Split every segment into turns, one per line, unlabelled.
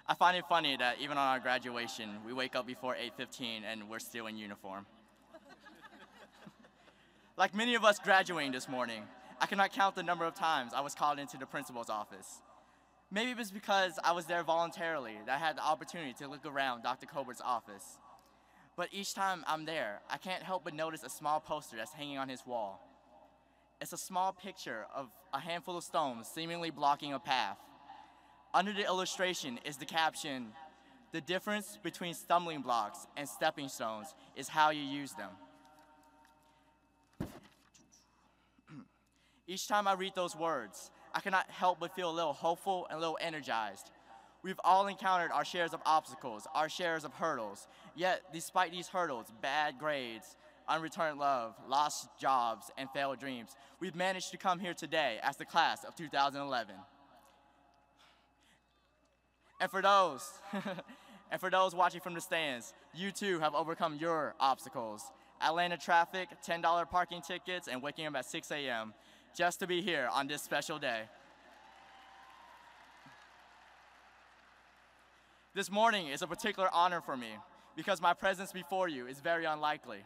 I find it funny that even on our graduation, we wake up before 8:15 and we're still in uniform. Like many of us graduating this morning, I cannot count the number of times I was called into the principal's office. Maybe it was because I was there voluntarily that I had the opportunity to look around Dr. Colbert's office. But each time I'm there, I can't help but notice a small poster that's hanging on his wall. It's a small picture of a handful of stones seemingly blocking a path. Under the illustration is the caption, "The difference between stumbling blocks and stepping stones is how you use them." Each time I read those words, I cannot help but feel a little hopeful and a little energized. We've all encountered our shares of obstacles, our shares of hurdles. Yet, despite these hurdles, bad grades, unreturned love, lost jobs, and failed dreams, we've managed to come here today as the class of 2011. And for those watching from the stands, you too have overcome your obstacles. Atlanta traffic, $10 parking tickets, and waking up at 6 a.m. just to be here on this special day. This morning is a particular honor for me because my presence before you is very unlikely.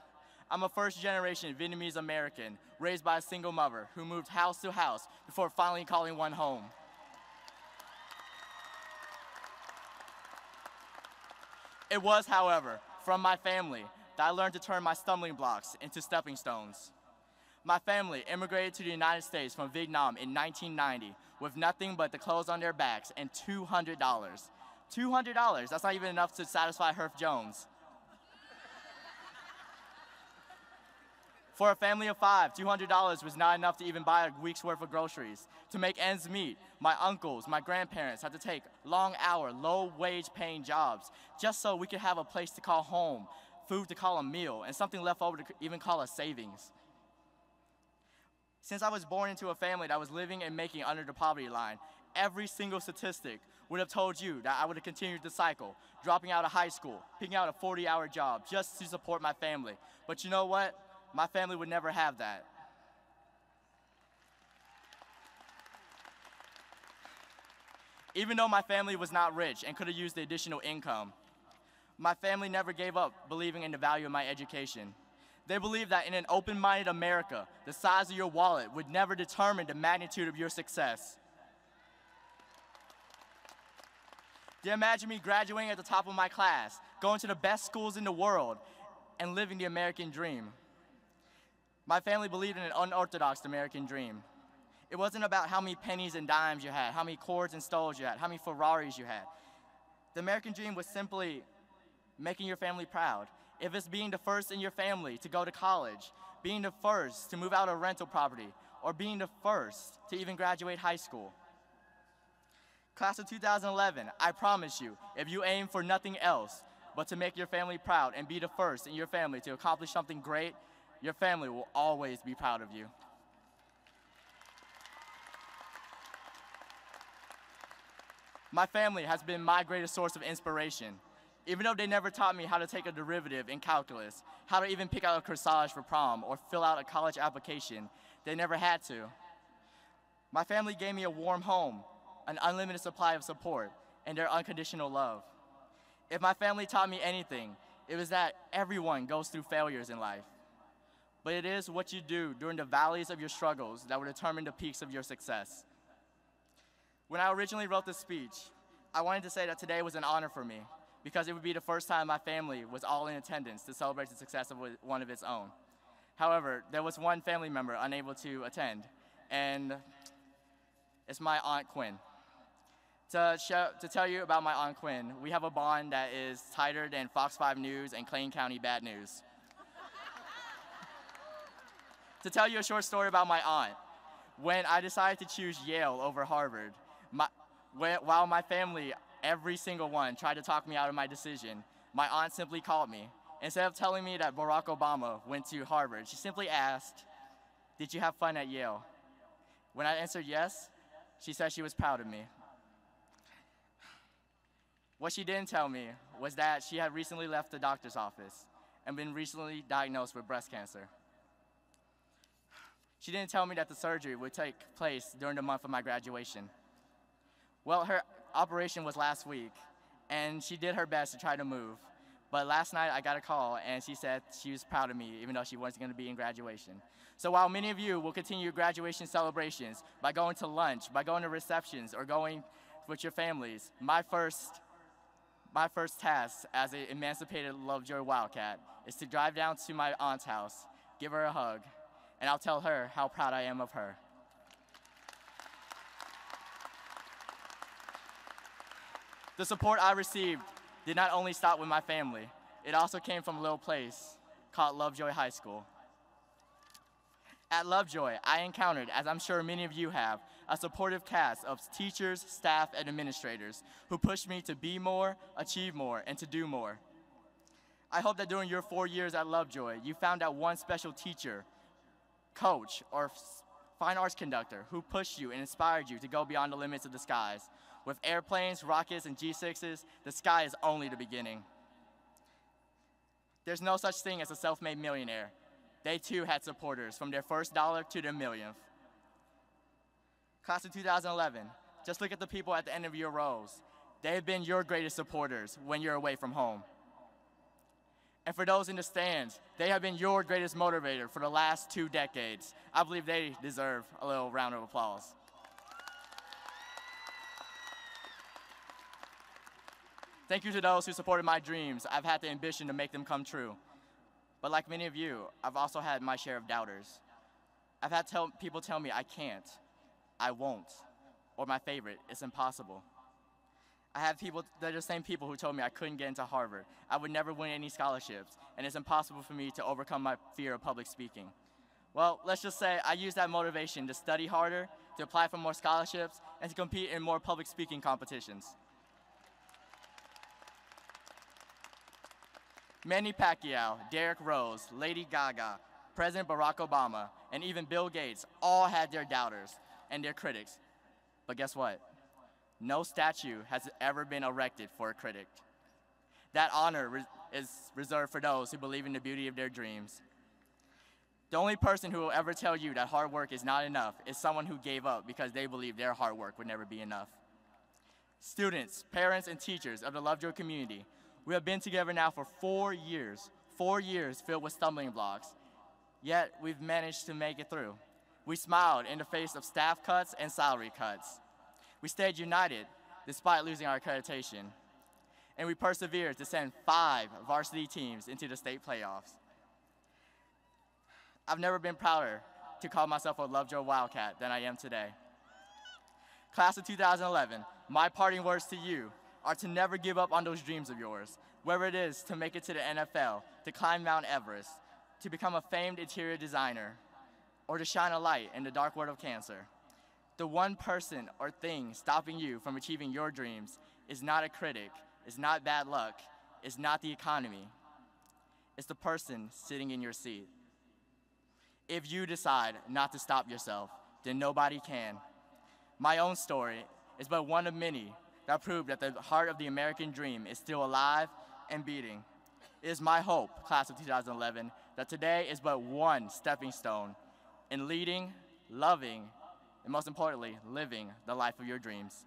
I'm a first-generation Vietnamese American raised by a single mother who moved house to house before finally calling one home. It was, however, from my family that I learned to turn my stumbling blocks into stepping stones. My family immigrated to the United States from Vietnam in 1990 with nothing but the clothes on their backs and $200. $200, that's not even enough to satisfy Herff Jones. For a family of 5, $200 was not enough to even buy a week's worth of groceries. To make ends meet, my uncles, my grandparents had to take long-hour, low-wage paying jobs just so we could have a place to call home, food to call a meal, and something left over to even call a savings. Since I was born into a family that was living and making under the poverty line, every single statistic would have told you that I would have continued the cycle, dropping out of high school, picking out a 40-hour job just to support my family. But you know what? My family would never have that. Even though my family was not rich and could have used the additional income, my family never gave up believing in the value of my education. They believed that in an open-minded America, the size of your wallet would never determine the magnitude of your success. They imagined me graduating at the top of my class, going to the best schools in the world, and living the American dream. My family believed in an unorthodox American dream. It wasn't about how many pennies and dimes you had, how many cords and stoles you had, how many Ferraris you had. The American dream was simply making your family proud. If it's being the first in your family to go to college, being the first to move out of rental property, or being the first to even graduate high school. Class of 2011, I promise you, if you aim for nothing else but to make your family proud and be the first in your family to accomplish something great, your family will always be proud of you. My family has been my greatest source of inspiration. Even though they never taught me how to take a derivative in calculus, how to even pick out a corsage for prom, or fill out a college application, they never had to. My family gave me a warm home, an unlimited supply of support, and their unconditional love. If my family taught me anything, it was that everyone goes through failures in life. But it is what you do during the valleys of your struggles that will determine the peaks of your success. When I originally wrote this speech, I wanted to say that today was an honor for me because it would be the first time my family was all in attendance to celebrate the success of one of its own. However, there was one family member unable to attend, and it's my Aunt Quinn. To tell you about my Aunt Quinn, we have a bond that is tighter than Fox 5 News and Clayton County Bad News. To tell you a short story about my aunt, when I decided to choose Yale over Harvard, while my family, every single one, tried to talk me out of my decision, my aunt simply called me. Instead of telling me that Barack Obama went to Harvard, she simply asked, "Did you have fun at Yale?" When I answered yes, she said she was proud of me. What she didn't tell me was that she had recently left the doctor's office and been recently diagnosed with breast cancer. She didn't tell me that the surgery would take place during the month of my graduation. Well, her operation was last week, and she did her best to try to move. But last night I got a call, and she said she was proud of me, even though she wasn't going to be in graduation. So while many of you will continue your graduation celebrations by going to lunch, by going to receptions, or going with your families, my first task as an emancipated Lovejoy Wildcat is to drive down to my aunt's house, give her a hug, and I'll tell her how proud I am of her. The support I received did not only stop with my family, it also came from a little place called Lovejoy High School. At Lovejoy, I encountered, as I'm sure many of you have, a supportive cast of teachers, staff, and administrators who pushed me to be more, achieve more, and to do more. I hope that during your 4 years at Lovejoy, you found out one special teacher, coach, or fine arts conductor who pushed you and inspired you to go beyond the limits of the skies. With airplanes, rockets, and G6s, the sky is only the beginning. There's no such thing as a self-made millionaire. They too had supporters from their first dollar to their millionth. Class of 2011, just look at the people at the end of your rows. They have been your greatest supporters when you're away from home. And for those in the stands, they have been your greatest motivator for the last 2 decades. I believe they deserve a little round of applause. Thank you to those who supported my dreams. I've had the ambition to make them come true. But like many of you, I've also had my share of doubters. I've had people tell me I can't, I won't, or my favorite, it's impossible. I have people, they're the same people who told me I couldn't get into Harvard, I would never win any scholarships, and it's impossible for me to overcome my fear of public speaking. Well, let's just say I used that motivation to study harder, to apply for more scholarships, and to compete in more public speaking competitions. Manny Pacquiao, Derrick Rose, Lady Gaga, President Barack Obama, and even Bill Gates all had their doubters and their critics. But guess what? No statue has ever been erected for a critic. That honor is reserved for those who believe in the beauty of their dreams. The only person who will ever tell you that hard work is not enough is someone who gave up because they believed their hard work would never be enough. Students, parents, and teachers of the Lovejoy community, we have been together now for 4 years filled with stumbling blocks, yet we've managed to make it through. We smiled in the face of staff cuts and salary cuts. We stayed united despite losing our accreditation, and we persevered to send 5 varsity teams into the state playoffs. I've never been prouder to call myself a Lovejoy Wildcat than I am today. Class of 2011, my parting words to you are to never give up on those dreams of yours, whether it is to make it to the NFL, to climb Mount Everest, to become a famed interior designer, or to shine a light in the dark world of cancer. The one person or thing stopping you from achieving your dreams is not a critic, is not bad luck, is not the economy. It's the person sitting in your seat. If you decide not to stop yourself, then nobody can. My own story is but one of many that prove that the heart of the American dream is still alive and beating. It is my hope, class of 2011, that today is but one stepping stone in leading, loving, and most importantly, living the life of your dreams.